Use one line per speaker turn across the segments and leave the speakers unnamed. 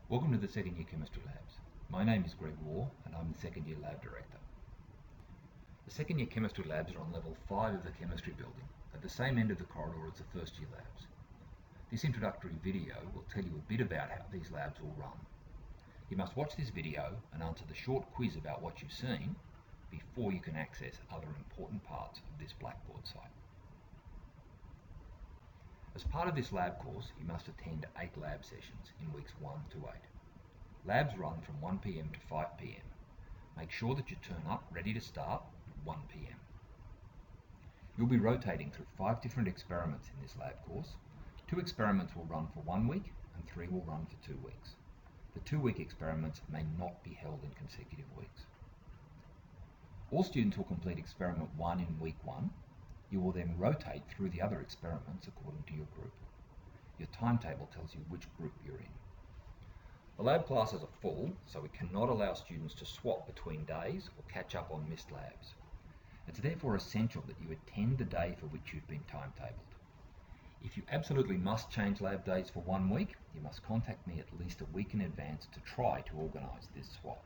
Welcome to the second year chemistry labs. My name is Greg Waugh and I'm the second year lab director. The second year chemistry labs are on level 5 of the chemistry building, at the same end of the corridor as the first year labs. This introductory video will tell you a bit about how these labs will run. You must watch this video and answer the short quiz about what you've seen before you can access other important parts of this Blackboard site. As part of this lab course, you must attend 8 lab sessions in weeks 1 to 8. Labs run from 1 p.m. to 5 p.m. Make sure that you turn up ready to start at 1 p.m. You'll be rotating through 5 different experiments in this lab course. 2 experiments will run for 1 week and 3 will run for 2 weeks. The 2-week experiments may not be held in consecutive weeks. All students will complete experiment 1 in week 1. You will then rotate through the other experiments according to your group. Your timetable tells you which group you're in. The lab classes are full, so we cannot allow students to swap between days or catch up on missed labs. It's therefore essential that you attend the day for which you've been timetabled. If you absolutely must change lab days for 1 week, you must contact me at least a week in advance to try to organise this swap.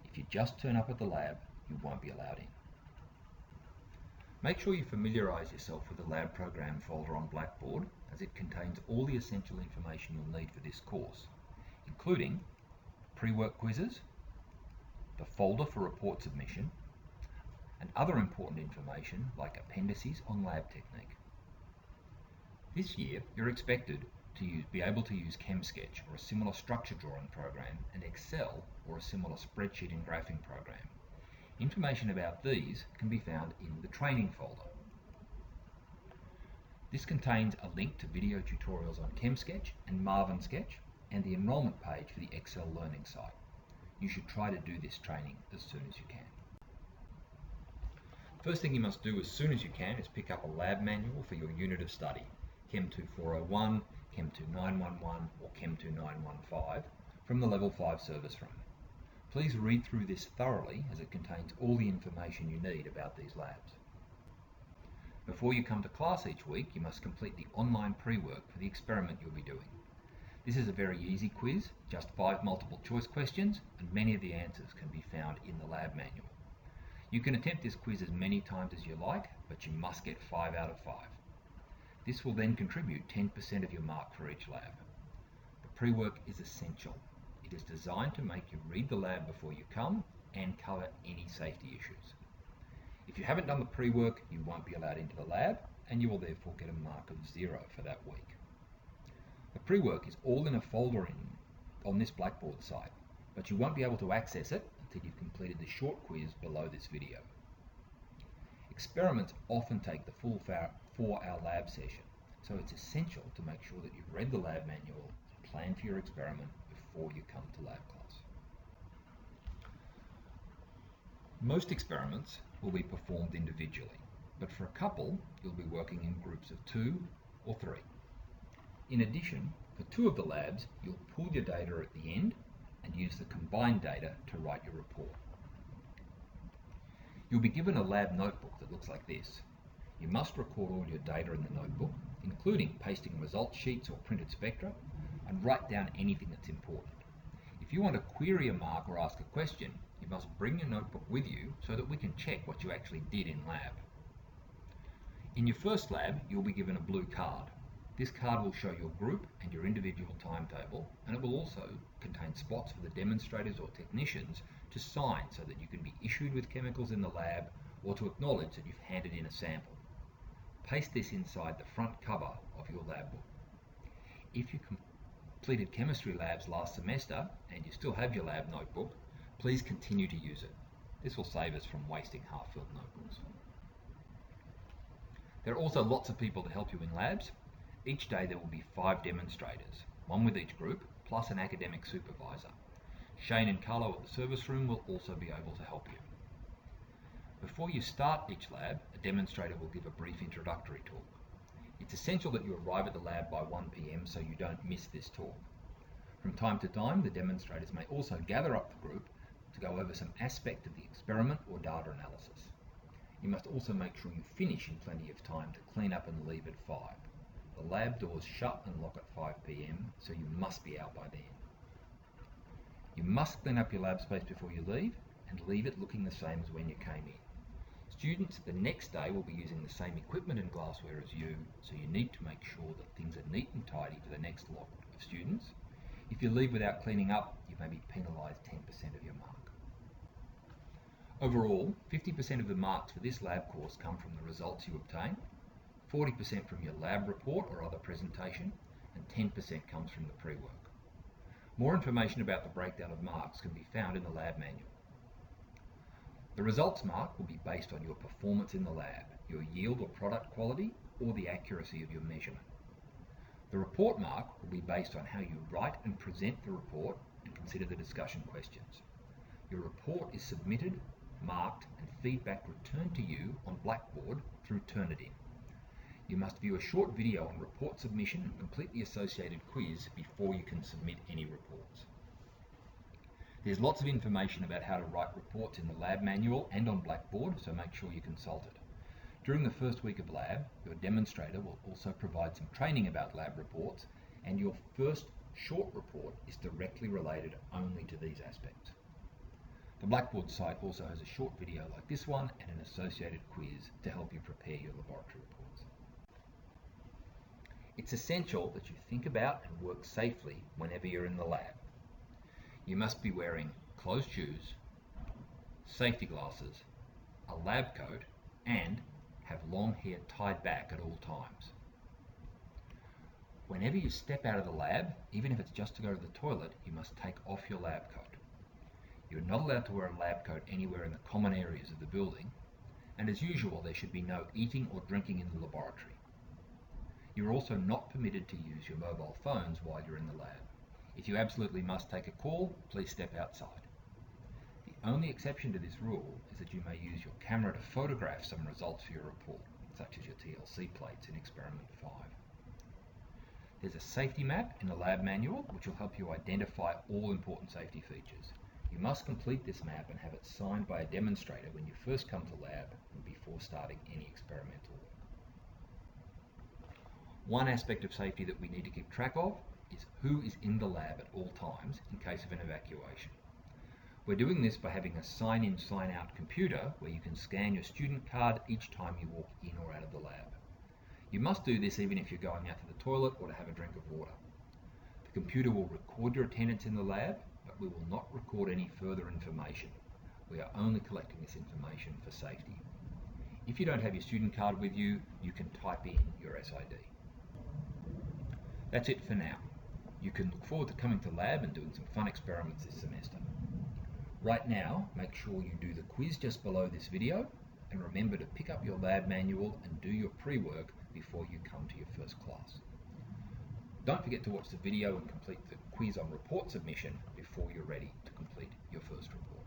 If you just turn up at the lab, you won't be allowed in. Make sure you familiarise yourself with the lab program folder on Blackboard, as it contains all the essential information you'll need for this course, including pre-work quizzes, the folder for report submission, and other important information like appendices on lab technique. This year, you're expected to be able to use ChemSketch or a similar structure drawing program, and Excel or a similar spreadsheet and graphing program. Information about these can be found in the training folder. This contains a link to video tutorials on ChemSketch and Marvin Sketch and the enrolment page for the Excel learning site. You should try to do this training as soon as you can. First thing you must do as soon as you can is pick up a lab manual for your unit of study, CHEM2401, CHEM2911 or CHEM2915 from the level 5 service room. Please read through this thoroughly, as it contains all the information you need about these labs. Before you come to class each week, you must complete the online pre-work for the experiment you'll be doing. This is a very easy quiz, just 5 multiple choice questions, and many of the answers can be found in the lab manual. You can attempt this quiz as many times as you like, but you must get 5 out of 5. This will then contribute 10% of your mark for each lab. The pre-work is essential. It is designed to make you read the lab before you come and cover any safety issues. If you haven't done the pre-work, you won't be allowed into the lab, and you will therefore get a mark of 0 for that week. The pre-work is all in a folder on this Blackboard site, but you won't be able to access it until you've completed the short quiz below this video. Experiments often take the full 4-hour lab session, so it's essential to make sure that you've read the lab manual and plan for your experiment before you come to lab class. Most experiments will be performed individually, but for a couple, you'll be working in groups of 2 or 3. In addition, for 2 of the labs, you'll pool your data at the end and use the combined data to write your report. You'll be given a lab notebook that looks like this. You must record all your data in the notebook, including pasting result sheets or printed spectra, and write down anything that's important. If you want to query a mark or ask a question, you must bring your notebook with you so that we can check what you actually did in lab. In your first lab, you'll be given a blue card. This card will show your group and your individual timetable, and it will also contain spots for the demonstrators or technicians to sign so that you can be issued with chemicals in the lab or to acknowledge that you've handed in a sample. Paste this inside the front cover of your lab book. If you completed chemistry labs last semester and you still have your lab notebook, please continue to use it. This will save us from wasting half-filled notebooks. There are also lots of people to help you in labs. Each day there will be 5 demonstrators, 1 with each group, plus an academic supervisor. Shane and Carlo at the service room will also be able to help you. Before you start each lab, a demonstrator will give a brief introductory talk. It's essential that you arrive at the lab by 1 p.m. so you don't miss this talk. From time to time, the demonstrators may also gather up the group to go over some aspect of the experiment or data analysis. You must also make sure you finish in plenty of time to clean up and leave at 5. The lab doors shut and lock at 5 p.m, so you must be out by then. You must clean up your lab space before you leave and leave it looking the same as when you came in. Students the next day will be using the same equipment and glassware as you, so you need to make sure that things are neat and tidy for the next lot of students. If you leave without cleaning up, you may be penalised 10% of your mark. Overall, 50% of the marks for this lab course come from the results you obtain, 40% from your lab report or other presentation, and 10% comes from the pre-work. More information about the breakdown of marks can be found in the lab manual. The results mark will be based on your performance in the lab, your yield or product quality, or the accuracy of your measurement. The report mark will be based on how you write and present the report and consider the discussion questions. Your report is submitted, marked, and feedback returned to you on Blackboard through Turnitin. You must view a short video on report submission and complete the associated quiz before you can submit any reports. There's lots of information about how to write reports in the lab manual and on Blackboard, so make sure you consult it. During the first week of lab, your demonstrator will also provide some training about lab reports, and your first short report is directly related only to these aspects. The Blackboard site also has a short video like this one and an associated quiz to help you prepare your laboratory reports. It's essential that you think about and work safely whenever you're in the lab. You must be wearing closed shoes, safety glasses, a lab coat, and have long hair tied back at all times. Whenever you step out of the lab, even if it's just to go to the toilet, you must take off your lab coat. You're not allowed to wear a lab coat anywhere in the common areas of the building, and as usual, there should be no eating or drinking in the laboratory. You're also not permitted to use your mobile phones while you're in the lab. If you absolutely must take a call, please step outside. The only exception to this rule is that you may use your camera to photograph some results for your report, such as your TLC plates in Experiment 5. There's a safety map in the lab manual which will help you identify all important safety features. You must complete this map and have it signed by a demonstrator when you first come to lab and before starting any experimental work. One aspect of safety that we need to keep track of is who is in the lab at all times in case of an evacuation. We're doing this by having a sign-in, sign-out computer where you can scan your student card each time you walk in or out of the lab. You must do this even if you're going out to the toilet or to have a drink of water. The computer will record your attendance in the lab, but we will not record any further information. We are only collecting this information for safety. If you don't have your student card with you, you can type in your SID. That's it for now. You can look forward to coming to lab and doing some fun experiments this semester. Right now, make sure you do the quiz just below this video, and remember to pick up your lab manual and do your pre-work before you come to your first class. Don't forget to watch the video and complete the quiz on report submission before you're ready to complete your first report.